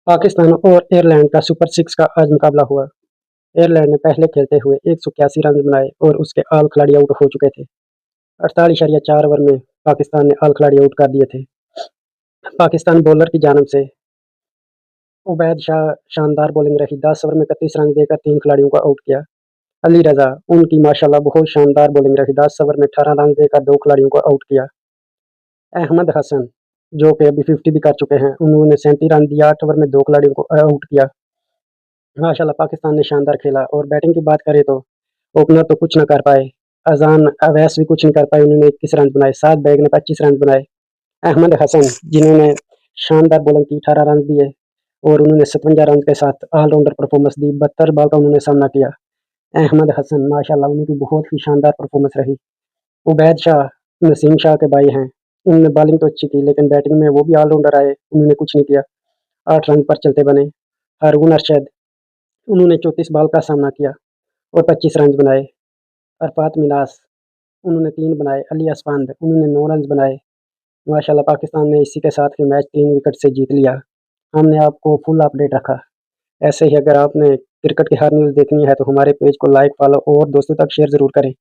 पाकिस्तान और आयरलैंड का super six का आज मुकाबला हुआ। आयरलैंड ने पहले खेलते हुए 181 रन बनाए और उसके ऑल खिलाड़ी आउट हो चुके थे। 48.4 ओवर में पाकिस्तान ने ऑल खिलाड़ी आउट कर दिए थे। पाकिस्तान बॉलर की जानिब से उबैद शाह शानदार बॉलिंग रही। 10 ओवर में 31 रन देकर 3 खिलाड़ियों को आउट किया। अली रजा उनकी माशाल्लाह बहुत शानदार बॉलिंग रही। 10 ओवर में 18 रन देकर 2 खिलाड़ियों को आउट किया। अहमद हसन जो कि अभी 50 भी कर चुके हैं, उन्होंने 37 रन दिया। 8 ओवर में 2 खिलाड़ियों को आउट किया। माशाल्लाह पाकिस्तान ने शानदार खेला। और बैटिंग की बात करें तो ओपनर तो कुछ ना कर पाए। अजान अवैस भी कुछ नहीं कर पाए, उन्होंने 21 रन बनाए। साद बैग ने 25 रन बनाए। अहमद हसन जिन्होंने शानदार बॉलिंग की, 18 रन दिए और उन्होंने 57 रन के साथ ऑलराउंडर परफॉर्मेंस दी। 72 बॉल का उन्होंने सामना किया। अहमद हसन माशाल्लाह उनकी बहुत ही शानदार परफॉर्मेंस रही। उबैद शाह नसीम शाह के भाई हैं, उन्होंने बॉलिंग तो अच्छी की लेकिन बैटिंग में वो भी ऑलराउंडर आए, उन्होंने कुछ नहीं किया। 8 रन पर चलते बने। हारून अरशद उन्होंने 34 बॉल का सामना किया और 25 रन बनाए। अरफात मिनास उन्होंने 3 बनाए। अली असफांद उन्होंने 9 रन बनाए। माशाल्लाह पाकिस्तान ने इसी के साथ ही मैच 3 विकेट से जीत लिया। हमने आपको फुल अपडेट रखा। ऐसे ही अगर आपने क्रिकेट की हर न्यूज़ देखनी है तो हमारे पेज को लाइक, फॉलो और दोस्तों तक शेयर ज़रूर करें।